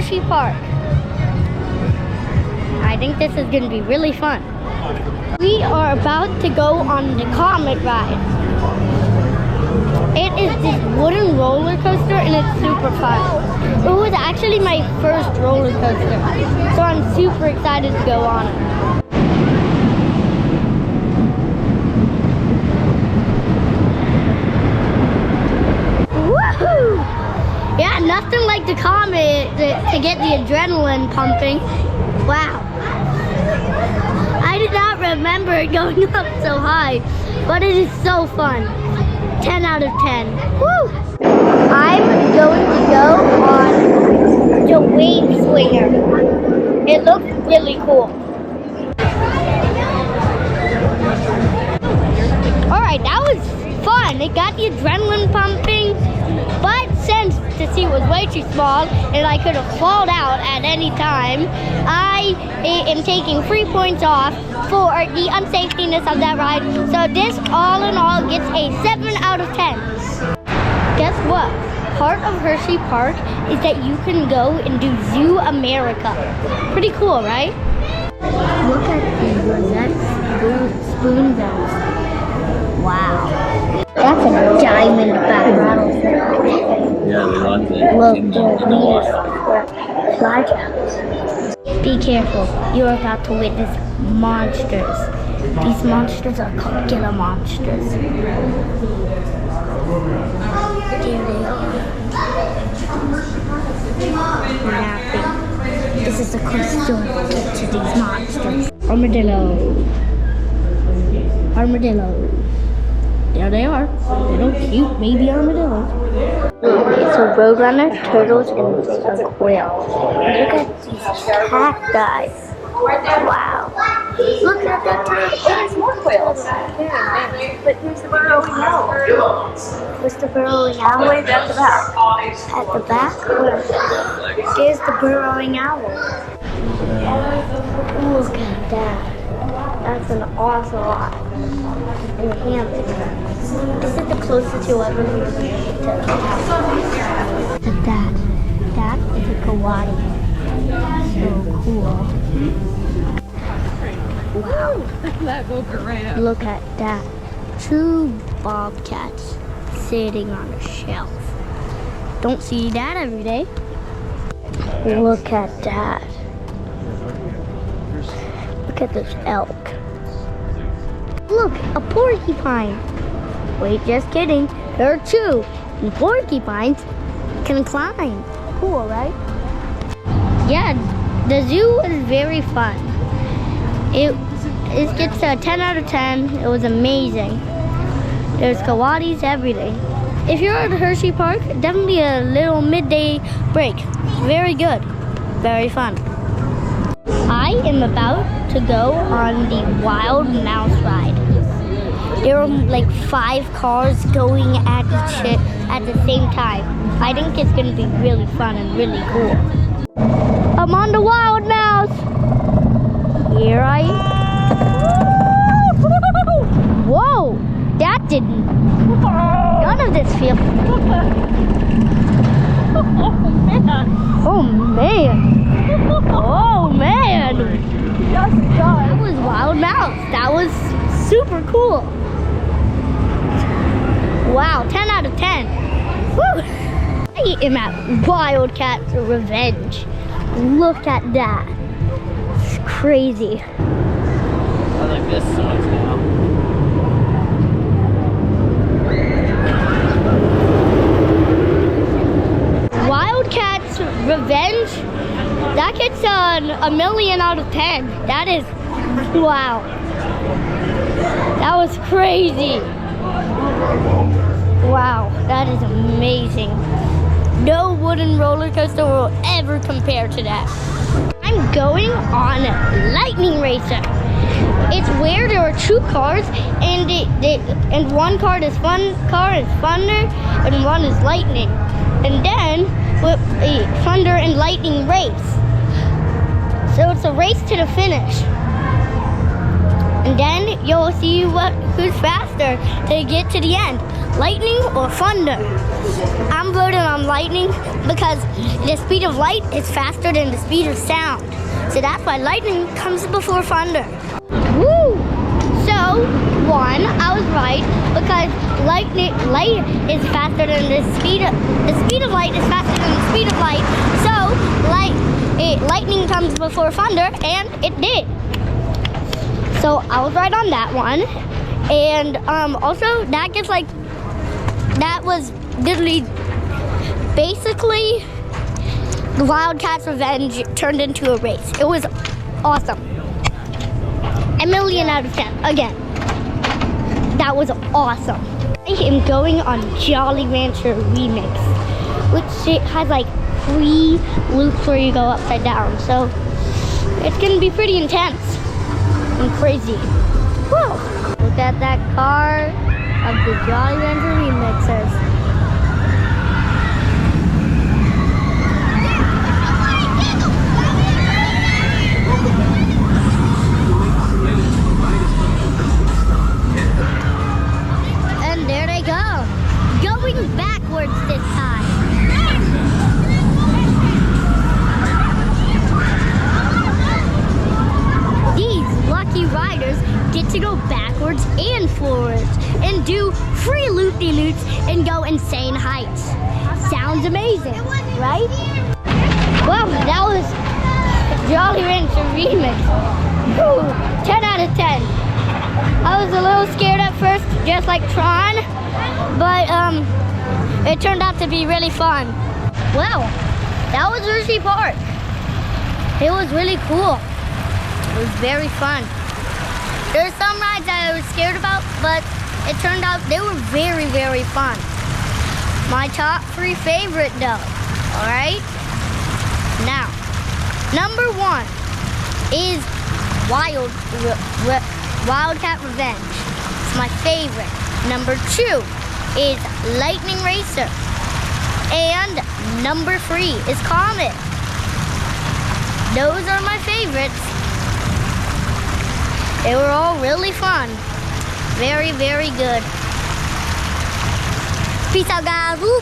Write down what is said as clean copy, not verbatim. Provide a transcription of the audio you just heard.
Hersheypark. I think this is going to be really fun. We are about to go on the Comet ride. It is this wooden roller coaster and it's super fun. It was actually my first roller coaster, so I'm super excited to go on it. Woohoo! Yeah, nothing like the Comet to get the adrenaline pumping. Wow. I did not remember it going up so high, but it is so fun. 10 out of 10. Woo! I'm going to go on the wave swinger. It looks really cool. Alright, that was fun. It got the adrenaline pumping, but since the seat was way too small and I could have fallen out at any time, I am taking 3 points off for the unsafetyness of that ride. So this all in all gets a 7 out of 10. Guess what? Part of Hersheypark is that you can go and do Zoo America. Pretty cool, right? Look at these rosettes, spoon bells. Wow. That's a diamond back rattlesnake. Yeah, they love it. Look, these flagellates. Be careful. You're about to witness monsters. These monsters are called killer monsters. There they are. Laughing. This is the closest you'll get to these monsters. Armadillo. Armadillo. There they are. Little cute baby armadillos. It's a roadrunner, turtles, and a quail. Look at these cacti. Wow. Look at that. There's more quails. But here's the burrowing owl. Where's the burrowing owl? All the way at the back. At the back? Where? There's the burrowing owl. Look at that. That's an ocelot. And a hammock. This is the closest you'll ever be to that. That is a kawaii. So cool. Wow. Look at that. 2 bobcats sitting on a shelf. Don't see that every day. Look at that. Look at this elk. Look, a porcupine. Wait, just kidding. There are 2. And porcupines can climb. Cool, right? Yeah, the zoo is very fun. It gets a 10 out of 10. It was amazing. There's coatis every day. If you're at Hersheypark, definitely a little midday break. Very good. Very fun. I am about to go on the Wild Mouse ride. There are like 5 cars going at the same time. I think it's going to be really fun and really cool. I'm on the Wild Mouse. Here I am. Whoa, that didn't. None of this feels. Oh man. Oh man. That was Wild Mouse. That was super cool. Wow, 10 out of 10. Woo. I am at Wildcat's Revenge. Look at that. It's crazy. I like this so much now. Wildcat's Revenge, that gets a million out of 10. That is, wow. That was crazy. Wow, that is amazing. No wooden roller coaster will ever compare to that. I'm going on Lightning Racer. It's where there are 2 cars and one car is thunder and one is lightning. And then with a thunder and lightning race. So it's a race to the finish. And then you'll see who's faster to get to the end. Lightning or thunder? I'm voting on lightning because the speed of light is faster than the speed of sound. So that's why lightning comes before thunder. Woo! So, one, I was right because light is faster than the speed of light is faster than the speed of light. So, lightning comes before thunder, and it did. So I was right on that one. And also that was literally basically the Wildcat's revenge turned into a race. It was awesome. A million out of 10 again. That was awesome. I am going on Jolly Rancher Remix, which has like 3 loops where you go upside down. So it's gonna be pretty intense and crazy. Whoa! Look at that car of the Jolly Rancher remixers. And there they go, going backwards this time. These lucky riders get to go backwards and forwards and do free loop-de-loops and go insane heights. Sounds amazing, right? Well, that was Jolly Rancher Remix. Whew, 10 out of 10. I was a little scared at first, just like Tron, but it turned out to be really fun. Well, that was Hersheypark. It was really cool. It was very fun. There's some rides that I was scared about, but it turned out they were very, very fun. My top 3 favorite though, all right? Now, number 1 is Wildcat Revenge. It's my favorite. Number 2 is Lightning Racer. And number 3 is Comet. Those are my favorites. They were all really fun. Very, very good. Peace out, guys. Woo.